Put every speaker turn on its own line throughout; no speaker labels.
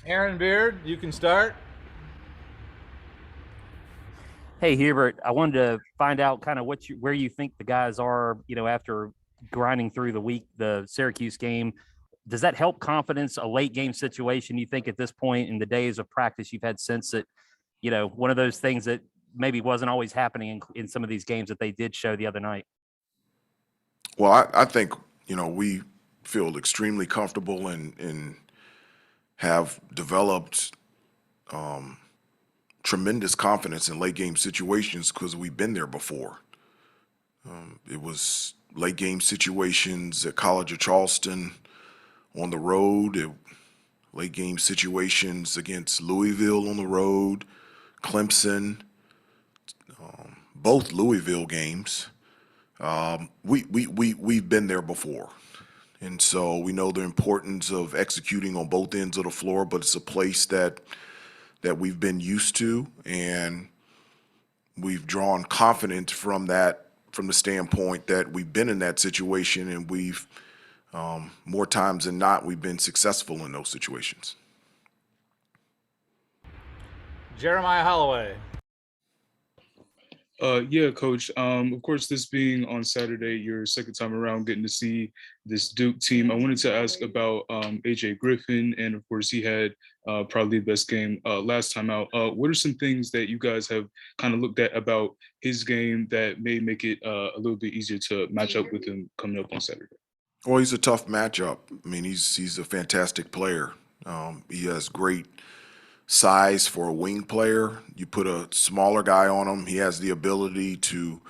Aaron Beard, you can start.
Hey Hubert, I wanted to find out kind of where you think the guys are, after grinding through the week, the Syracuse game. Does that help confidence, a late game situation? You think at this point in the days of practice you've had since that, one of those things that maybe wasn't always happening in some of these games that they did show the other night?
Well, I think, we feel extremely comfortable and have developed tremendous confidence in late game situations because we've been there before. It was late game situations at College of Charleston on the road, late game situations against Louisville on the road, Clemson, both Louisville games. We've been there before. And so we know the importance of executing on both ends of the floor, but it's a place that we've been used to, and we've drawn confidence from that, from the standpoint that we've been in that situation, and we've more times than not we've been successful in those situations.
Jeremiah Holloway.
Yeah, Coach. Of course, this being on Saturday, your second time around getting to see this Duke team, I wanted to ask about AJ Griffin, and of course, he had probably the best game last time out. What are some things that you guys have kind of looked at about his game that may make it a little bit easier to match up with him coming up on Saturday?
Well, he's a tough matchup. I mean, he's a fantastic player. He has great size for a wing player. You put a smaller guy on him, he has the ability to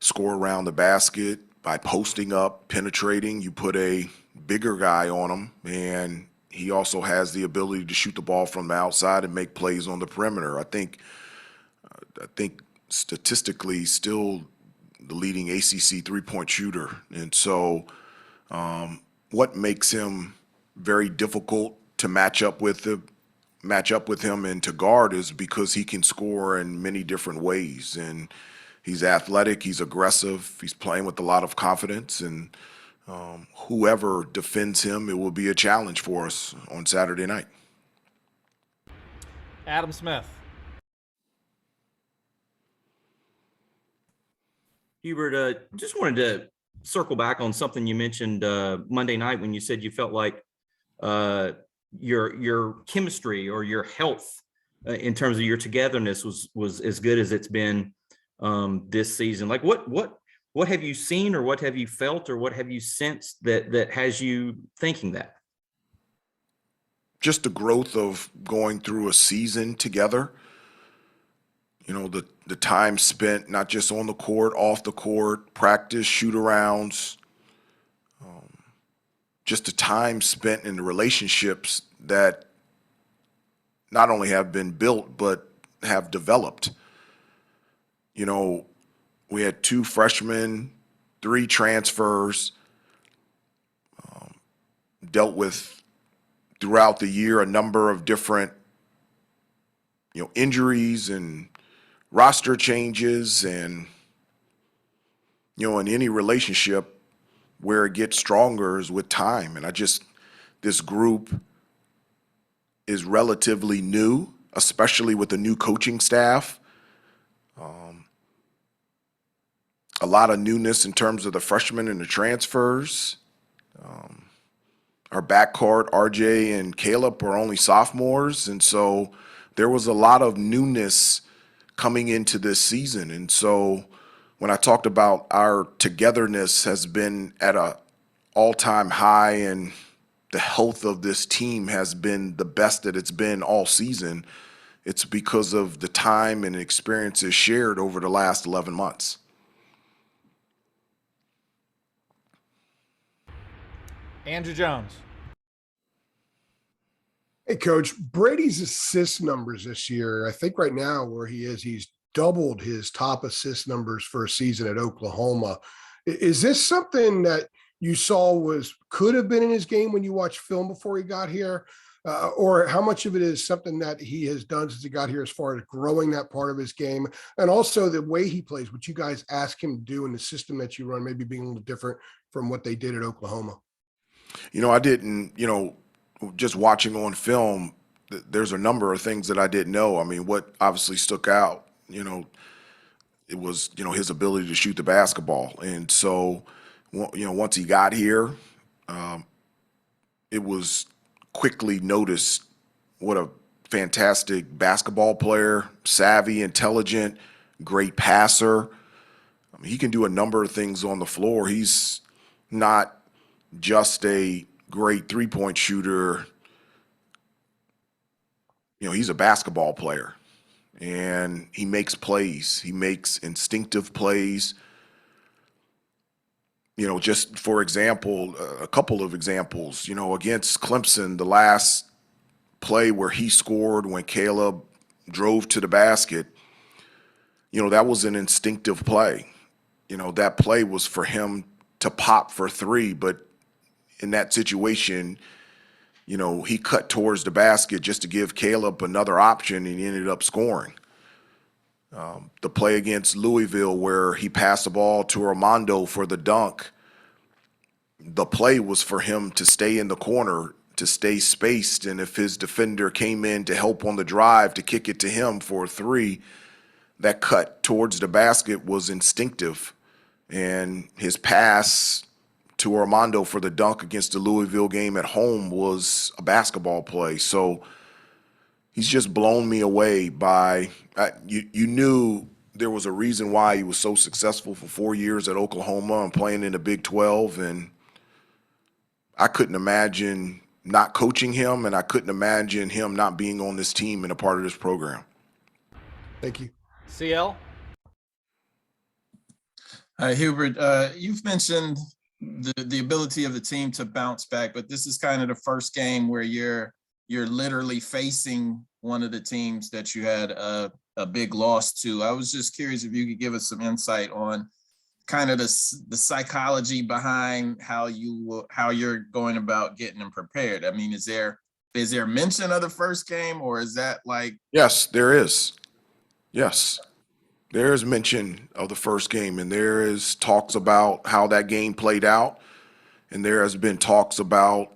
score around the basket by posting up, penetrating. You put a bigger guy on him, and he also has the ability to shoot the ball from the outside and make plays on the perimeter. I think statistically, still the leading ACC three-point shooter, and so what makes him very difficult to match up with him and to guard is because he can score in many different ways, and he's athletic, he's aggressive, he's playing with a lot of confidence, and whoever defends him, it will be a challenge for us on Saturday night.
Adam Smith.
Hubert, just wanted to circle back on something you mentioned Monday night when you said you felt like your chemistry or your health in terms of your togetherness was as good as it's been this season. Like what have you seen, or what have you felt, or what have you sensed that has you thinking that?
Just the growth of going through a season together. The time spent not just on the court, off the court, practice, shoot-arounds, just the time spent in the relationships that not only have been built but have developed. We had 2 freshmen, 3 transfers, dealt with throughout the year a number of different injuries and roster changes, and in any relationship where it gets stronger is with time. And this group is relatively new, especially with the new coaching staff. A lot of newness in terms of the freshmen and the transfers. Our backcourt, RJ and Caleb, are only sophomores, and so there was a lot of newness coming into this season. And so when I talked about our togetherness has been at a all-time high, and the health of this team has been the best that it's been all season, it's because of the time and experiences shared over the last 11 months.
Andrew Jones.
Hey, Coach, Brady's assist numbers this year, I think right now where he is, he's doubled his top assist numbers for a season at Oklahoma. Is this something that you saw could have been in his game when you watched film before he got here? Or how much of it is something that he has done since he got here as far as growing that part of his game? And also the way he plays, what you guys ask him to do in the system that you run, maybe being a little different from what they did at Oklahoma.
I didn't, just watching on film, there's a number of things that I didn't know. I mean, what obviously stuck out, it was, his ability to shoot the basketball. And so, once he got here, it was quickly noticed what a fantastic basketball player, savvy, intelligent, great passer. I mean, he can do a number of things on the floor. He's not just a great three-point shooter. He's a basketball player, and he makes plays. He makes instinctive plays. Just for example, a couple of examples, against Clemson, the last play where he scored when Caleb drove to the basket, that was an instinctive play. That play was for him to pop for three, but in that situation, he cut towards the basket just to give Caleb another option, and he ended up scoring. The play against Louisville where he passed the ball to Armando for the dunk, the play was for him to stay in the corner, to stay spaced, and if his defender came in to help on the drive to kick it to him for a three, that cut towards the basket was instinctive. And his pass to Armando for the dunk against the Louisville game at home was a basketball play. So he's just blown me away by you knew there was a reason why he was so successful for 4 years at Oklahoma and playing in the Big 12, and I couldn't imagine not coaching him, and I couldn't imagine him not being on this team and a part of this program.
Thank you.
CL?
Hubert, you've mentioned the ability of the team to bounce back, but this is kind of the first game where you're literally facing one of the teams that you had a big loss to. I was just curious if you could give us some insight on kind of the psychology behind how you're going about getting them prepared. I mean, is there mention of the first game, or is that like?
Yes, there is. Yes, there is mention of the first game, and there is talks about how that game played out, and there has been talks about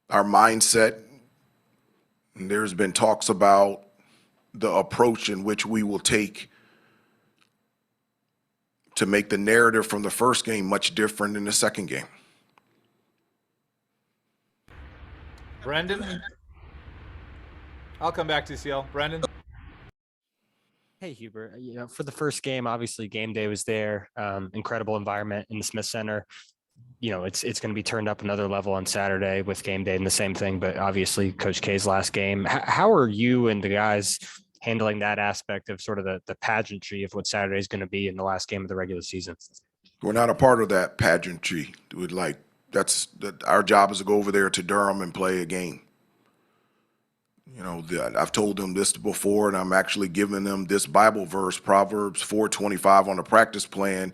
our mindset, and there's been talks about the approach in which we will take to make the narrative from the first game much different in the second game.
Brendan? I'll come back to you, CL. Brendan?
Hey, Hubert, for the first game, obviously game day was there. Incredible environment in the Smith Center. It's going to be turned up another level on Saturday with game day and the same thing, but obviously Coach K's last game. How are you and the guys handling that aspect of sort of the pageantry of what Saturday is going to be in the last game of the regular season?
We're not a part of that pageantry. Our job is to go over there to Durham and play a game. I've told them this before, and I'm actually giving them this Bible verse, Proverbs 4:25 on the practice plan.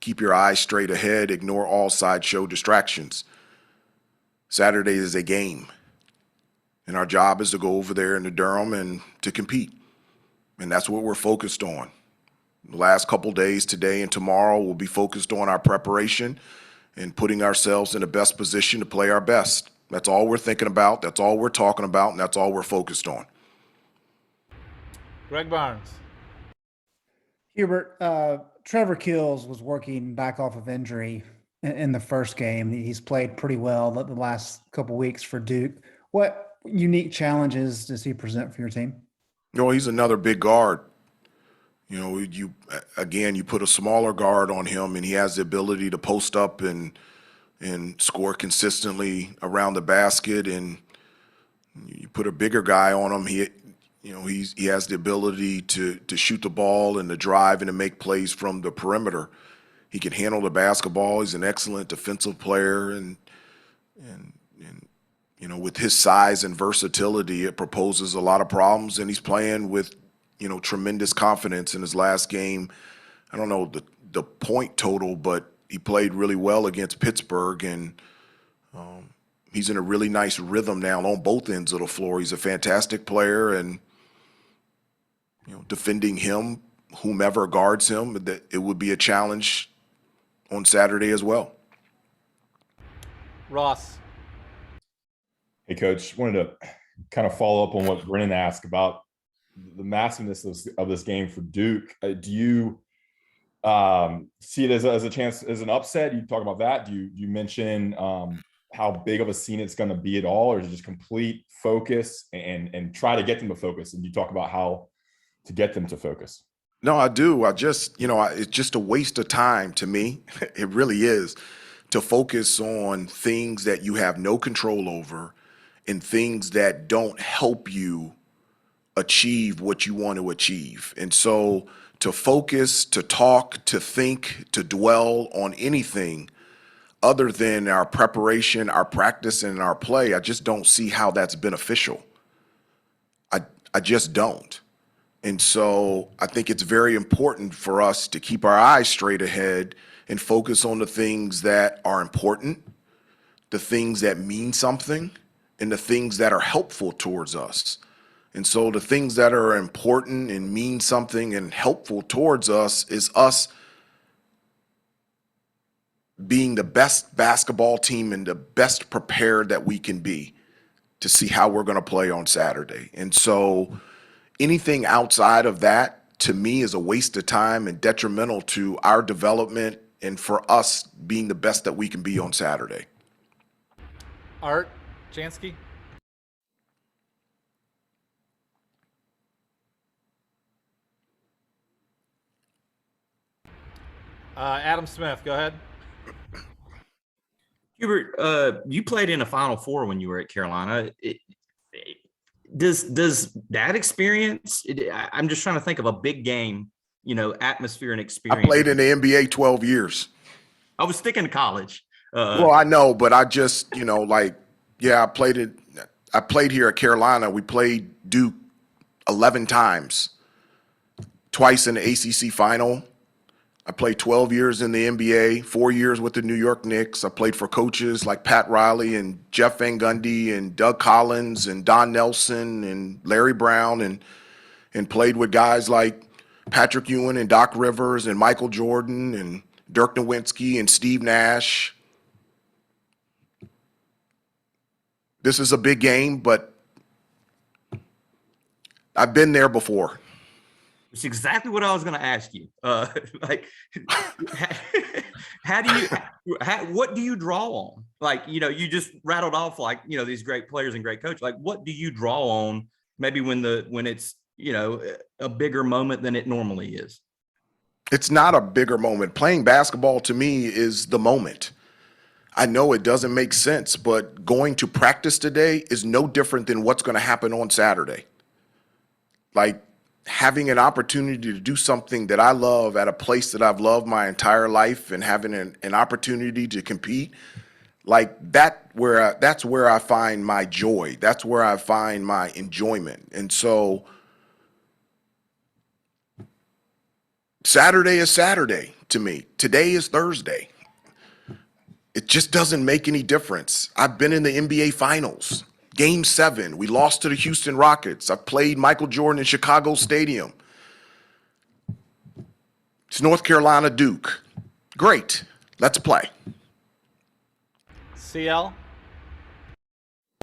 Keep your eyes straight ahead, ignore all sideshow distractions. Saturday is a game, and our job is to go over there into Durham and to compete, and that's what we're focused on. The last couple days, today and tomorrow, will be focused on our preparation and putting ourselves in the best position to play our best. That's all we're thinking about, that's all we're talking about, and that's all we're focused on.
Greg Barnes?
Hubert, Trevor Kills was working back off of injury in the first game. He's played pretty well the last couple of weeks for Duke. What unique challenges does he present for your team?
He's another big guard. You put a smaller guard on him, and he has the ability to post up and score consistently around the basket. And you put a bigger guy on him, he has the ability to shoot the ball and to drive and to make plays from the perimeter. He can handle the basketball. He's an excellent defensive player, and with his size and versatility, it proposes a lot of problems. And he's playing with tremendous confidence in his last game. I don't know the point total, but he played really well against Pittsburgh, and he's in a really nice rhythm now on both ends of the floor. He's a fantastic player, and defending him, whomever guards him, that it would be a challenge on Saturday as well.
Ross?
Hey, Coach, wanted to kind of follow up on what Brennan asked about the massiveness of this game for Duke. Do you see it as a chance, as an upset? You talk about that. Do you mention how big of a scene it's going to be at all, or is it just complete focus and try to get them to focus? And you talk about how to get them to focus.
No, I do. I just, it's just a waste of time to me. It really is, to focus on things that you have no control over and things that don't help you achieve what you want to achieve. And so to focus, to talk, to think, to dwell on anything other than our preparation, our practice, and our play, I just don't see how that's beneficial. I just don't. And so I think it's very important for us to keep our eyes straight ahead and focus on the things that are important, the things that mean something, and the things that are helpful towards us. And so the things that are important and mean something and helpful towards us is us being the best basketball team and the best prepared that we can be to see how we're going to play on Saturday. And so anything outside of that, to me, is a waste of time and detrimental to our development and for us being the best that we can be on Saturday.
Art Jansky. Adam Smith, go ahead.
Hubert, you played in a Final Four when you were at Carolina. Does that experience? I'm just trying to think of a big game, atmosphere and experience.
I played in the NBA 12 years.
I was sticking to college.
Well, I know, but I just, I played here at Carolina. We played Duke 11 times, twice in the ACC final. I played 12 years in the NBA, 4 years with the New York Knicks. I played for coaches like Pat Riley and Jeff Van Gundy and Doug Collins and Don Nelson and Larry Brown, and played with guys like Patrick Ewing and Doc Rivers and Michael Jordan and Dirk Nowitzki and Steve Nash. This is a big game, but I've been there before.
It's exactly what I was going to ask you. What do you draw on? You just rattled off these great players and great coaches. What do you draw on maybe when it's, a bigger moment than it normally is?
It's not a bigger moment. Playing basketball to me is the moment. I know it doesn't make sense, but going to practice today is no different than what's going to happen on Saturday. Having an opportunity to do something that I love at a place that I've loved my entire life and having an opportunity to compete, that's where I find my joy. That's where I find my enjoyment. And so Saturday is Saturday to me. Today is Thursday. It just doesn't make any difference. I've been in the NBA Finals. Game 7, we lost to the Houston Rockets. I played Michael Jordan in Chicago Stadium. It's North Carolina Duke. Great. Let's play.
CL?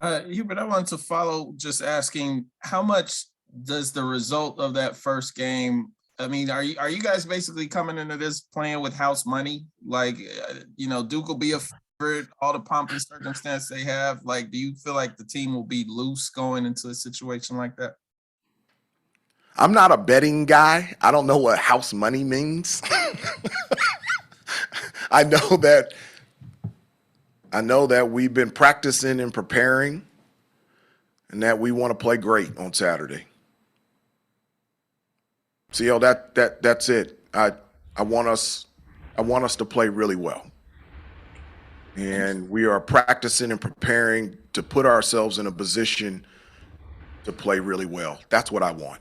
Hubert, I wanted to follow just asking, how much does the result of that first game, are you guys basically coming into this playing with house money? Duke will be a favorite, all the pomp and circumstance they have. Do you feel like the team will be loose going into a situation like that?
I'm not a betting guy. I don't know what house money means. I know that we've been practicing and preparing and that we want to play great on Saturday. See, that's it. I want us to play really well. And we are practicing and preparing to put ourselves in a position to play really well. That's what I want.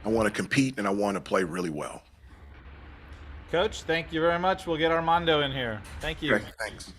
I want to compete and I want to play really well.
Coach, thank you very much. We'll get Armando in here. Thank you.
Okay, thanks.